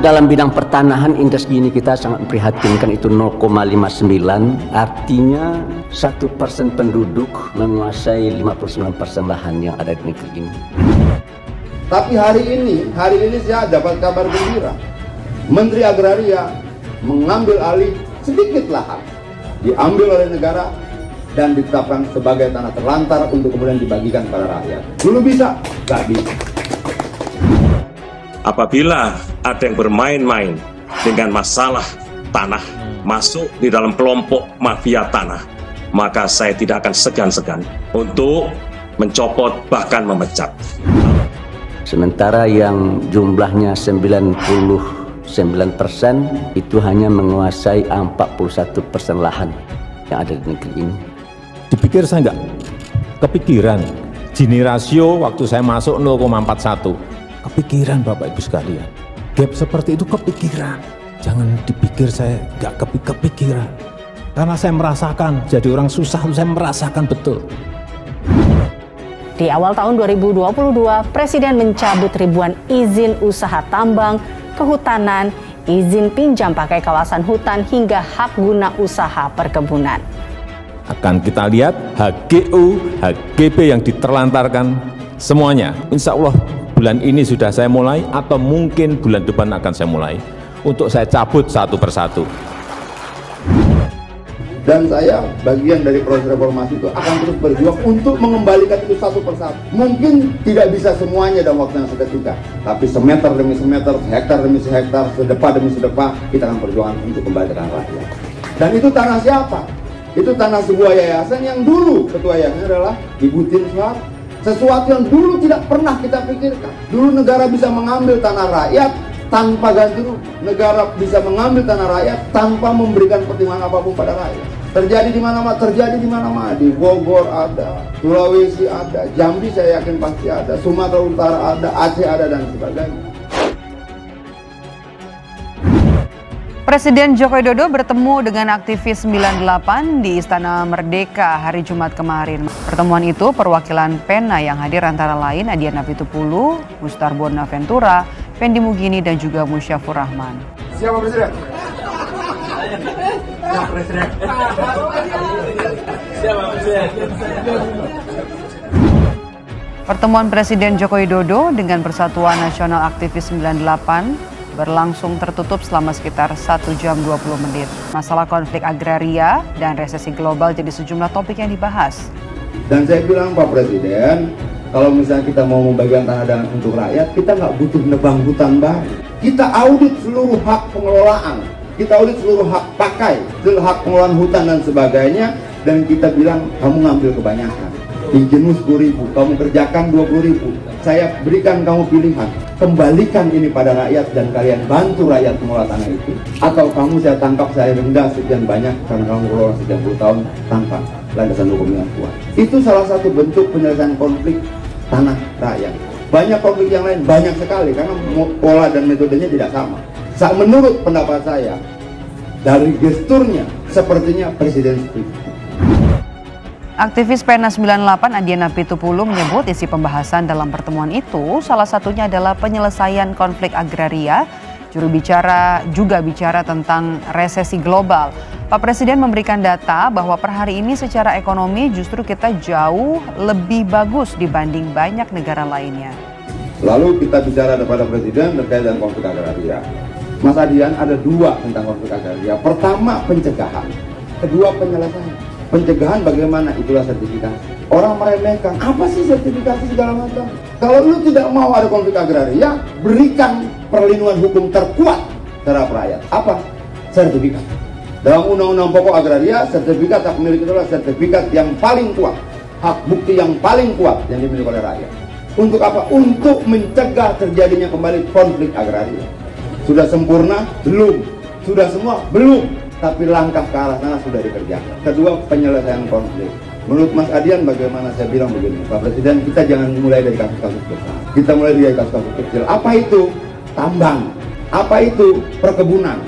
dalam bidang pertanahan indeks Gini kita sangat memprihatinkan, itu 0,59, artinya 1% penduduk menguasai 59% lahan yang ada di negeri ini. Tapi hari ini saya dapat kabar gembira. Menteri Agraria mengambil alih sedikit lahan, diambil oleh negara dan ditetapkan sebagai tanah terlantar untuk kemudian dibagikan pada rakyat. Dulu bisa, nggak bisa. Apabila ada yang bermain-main dengan masalah tanah, masuk di dalam kelompok mafia tanah, maka saya tidak akan segan-segan untuk mencopot bahkan memecat. Sementara yang jumlahnya 99% itu hanya menguasai 41% lahan yang ada di negeri ini. Dipikir saya nggak kepikiran, Gini rasio waktu saya masuk 0,41. Kepikiran Bapak Ibu sekalian, gap seperti itu kepikiran. Jangan dipikir saya nggak kepikiran. Karena saya merasakan, jadi orang susah, saya merasakan betul. Di awal tahun 2022, Presiden mencabut ribuan izin usaha tambang, kehutanan, izin pinjam pakai kawasan hutan, hingga hak guna usaha perkebunan. Akan kita lihat HGU, HGB yang diterlantarkan semuanya. Insya Allah bulan ini sudah saya mulai, atau mungkin bulan depan akan saya mulai, untuk saya cabut satu persatu. Dan saya bagian dari proses reformasi itu akan terus berjuang untuk mengembalikan itu satu persatu. Mungkin tidak bisa semuanya dalam waktu yang seketika, tapi semeter demi semeter, hektar demi sehektar, sedepa demi sedepa, kita akan perjuangan untuk kembalikan rakyat. Dan itu tanah siapa? Itu tanah sebuah yayasan yang dulu ketua yayasannya adalah Ibu Tien Soeharto. Sesuatu yang dulu tidak pernah kita pikirkan. Dulu negara bisa mengambil tanah rakyat tanpa ganti rugi. Negara bisa mengambil tanah rakyat tanpa memberikan pertimbangan apapun pada rakyat. Terjadi di mana-mana, terjadi di mana-mana. Di Bogor ada, Sulawesi ada, Jambi saya yakin pasti ada, Sumatera Utara ada, Aceh ada, dan sebagainya. Presiden Joko Widodo bertemu dengan aktivis 98 di Istana Merdeka hari Jumat kemarin. Pertemuan itu perwakilan PENA yang hadir antara lain Adiana Pitupulu, Mustar Bonaventura, Fendi Mugini, dan juga Musyafur Rahman. Siapa Presiden? Siapa Presiden? Siapa Presiden? Pertemuan Presiden Joko Widodo dengan Persatuan Nasional Aktivis 98 berlangsung tertutup selama sekitar 1 jam 20 menit. Masalah konflik agraria dan resesi global jadi sejumlah topik yang dibahas. Dan saya bilang Pak Presiden, kalau misalnya kita mau membagikan tanah dan untuk rakyat, kita nggak butuh nebang hutan baru. Kita audit seluruh hak pengelolaan, kita audit seluruh hak pakai, seluruh hak pengelolaan hutan dan sebagainya, dan kita bilang kamu ngambil kebanyakan. Izin 10.000, kamu kerjakan 20.000. Saya berikan kamu pilihan, kembalikan ini pada rakyat dan kalian bantu rakyat mengelola tanah itu, atau kamu saya tangkap, saya denda sekian banyak karena kamu mengelola sekian puluh tahun tanpa landasan hukum yang kuat. Itu salah satu bentuk penyelesaian konflik tanah rakyat. Banyak konflik yang lain, banyak sekali, karena pola dan metodenya tidak sama. Menurut pendapat saya, dari gesturnya sepertinya Presiden setuju. Aktivis PENA 98 Adiana Pitupulu menyebut isi pembahasan dalam pertemuan itu salah satunya adalah penyelesaian konflik agraria. Juru bicara juga bicara tentang resesi global. Pak Presiden memberikan data bahwa per hari ini secara ekonomi justru kita jauh lebih bagus dibanding banyak negara lainnya. Lalu kita bicara kepada Presiden terkait dengan konflik agraria. Mas Adian, ada dua tentang konflik agraria. Pertama pencegahan, kedua penyelesaian. Pencegahan bagaimana? Itulah sertifikasi. Orang meremehkan, apa sih sertifikasi segala macam? Kalau lu tidak mau ada konflik agraria, berikan perlindungan hukum terkuat terhadap rakyat. Apa? Sertifikat. Dalam Undang-Undang Pokok Agraria, sertifikat hak milik itu adalah sertifikat yang paling kuat, hak bukti yang paling kuat yang dimiliki oleh rakyat. Untuk apa? Untuk mencegah terjadinya kembali konflik agraria. Sudah sempurna? Belum. Sudah semua? Belum. Tapi langkah ke arah sana sudah dikerjakan. Kedua, penyelesaian konflik. Menurut Mas Adian bagaimana? Saya bilang begini, Pak Presiden, kita jangan mulai dari kasus-kasus besar. Kita mulai dari kasus-kasus kecil. Apa itu? Tambang. Apa itu? Perkebunan.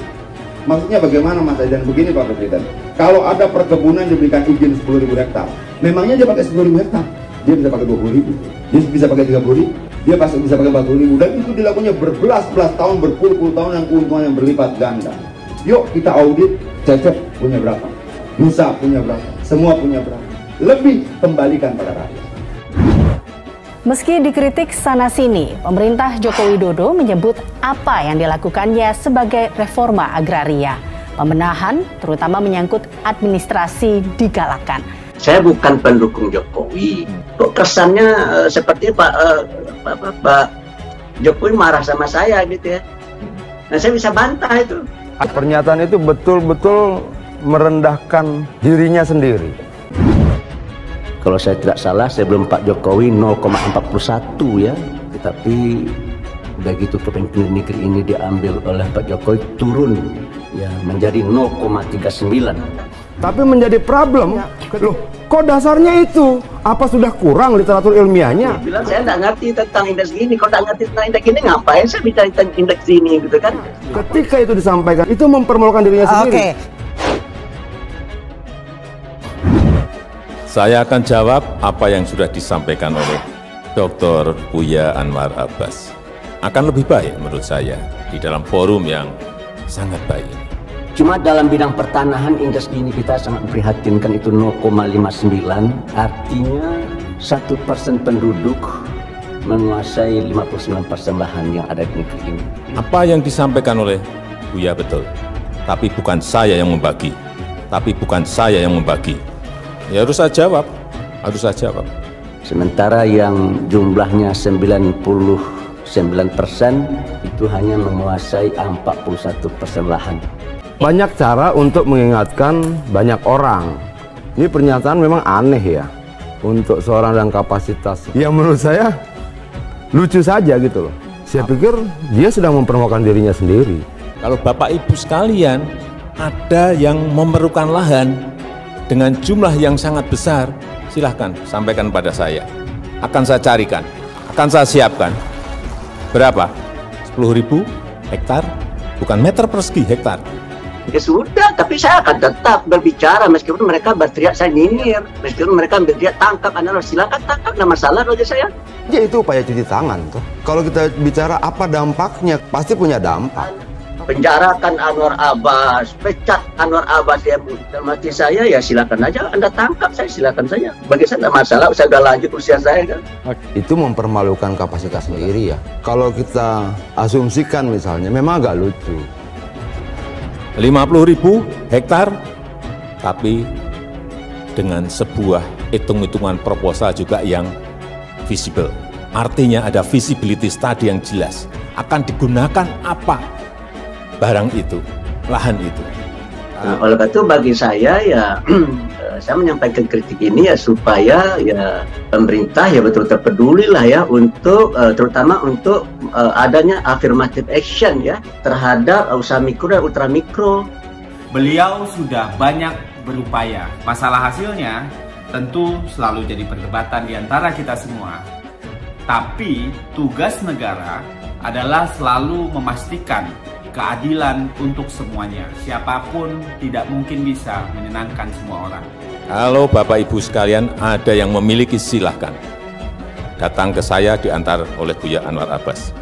Maksudnya bagaimana Mas Adian? Begini Pak Presiden, kalau ada perkebunan diberikan izin 10.000 hektar, memangnya dia pakai 10.000 hektar? dia bisa pakai 20.000, dia bisa pakai 30.000, dia pasti bisa pakai 40.000, dan itu dilakukannya berbelas-belas tahun, berpuluh-puluh tahun, yang keuntungan yang berlipat ganda. Yuk kita audit, Cecep punya berapa, Nusa punya berapa, semua punya berapa, lebih kembalikan pada rakyat. Meski dikritik sana-sini, pemerintah Joko Widodo menyebut apa yang dilakukannya sebagai reforma agraria. Pembenahan, terutama menyangkut administrasi, digalakkan. Saya bukan pendukung Jokowi. Kok kesannya seperti Pak Jokowi marah sama saya gitu ya. Nah, saya bisa bantah itu. Pernyataan itu betul-betul merendahkan dirinya sendiri. Kalau saya tidak salah, sebelum Pak Jokowi 0,41 ya. Tetapi udah gitu kepemimpinan negeri ini diambil oleh Pak Jokowi turun ya menjadi 0,39. Tapi menjadi problem, loh kok dasarnya itu? Apa sudah kurang literatur ilmiahnya? Dia bilang saya nggak ngerti tentang indeks gini, kalau nggak ngerti tentang indeks gini ngapain saya bicara tentang indeks ini gitu kan? Ketika itu disampaikan, itu mempermalukan dirinya sendiri. Saya akan jawab apa yang sudah disampaikan oleh Dr. Buya Anwar Abbas. Akan lebih baik menurut saya di dalam forum yang sangat baik. Cuma dalam bidang pertanahan indeks gini kita sangat memprihatinkan, itu 0,59, artinya 1% penduduk menguasai 59% lahan yang ada di negeri ini. Apa yang disampaikan oleh Buya betul, tapi bukan saya yang membagi. Ya harus saya jawab, Sementara yang jumlahnya 99% itu hanya menguasai 41% lahan. Banyak cara untuk mengingatkan banyak orang. Ini pernyataan memang aneh ya untuk seorang dengan kapasitas. Ya menurut saya lucu saja gitu loh. Saya pikir dia sedang mempermalukan dirinya sendiri. Kalau Bapak Ibu sekalian ada yang memerlukan lahan dengan jumlah yang sangat besar, silahkan sampaikan pada saya. Akan saya carikan, akan saya siapkan. Berapa? 10.000 hektar? Bukan meter persegi, hektar. Ya sudah, tapi saya akan tetap berbicara meskipun mereka berteriak saya nyinyir, meskipun mereka berteriak tangkap, Anda silakan tangkap, nggak masalah aja saya. Ya itu upaya cuci tangan tuh. Kalau kita bicara apa dampaknya, pasti punya dampak. Penjarakan Anwar Abbas, pecat Anwar Abbas, ya mati saya, ya silakan aja Anda tangkap saya, silakan saja. Bagi saya tidak masalah, saya sudah lanjut usia saya kan. Itu mempermalukan kapasitas sendiri ya. Kalau kita asumsikan misalnya, memang agak lucu. 50.000 hektar, tapi dengan sebuah hitung-hitungan proposal juga yang visible. Artinya ada visibility study yang jelas. Akan digunakan apa barang itu, lahan itu. Nah, oleh itu bagi saya ya saya menyampaikan kritik ini ya supaya ya pemerintah ya betul-betul peduli lah ya untuk terutama untuk adanya affirmative action ya terhadap usaha mikro dan ultramikro. Beliau sudah banyak berupaya. Masalah hasilnya tentu selalu jadi perdebatan di antara kita semua. Tapi tugas negara adalah selalu memastikan keadilan untuk semuanya. Siapapun tidak mungkin bisa menyenangkan semua orang. Kalau Bapak Ibu sekalian ada yang memiliki, silahkan datang ke saya diantar oleh Buya Anwar Abbas.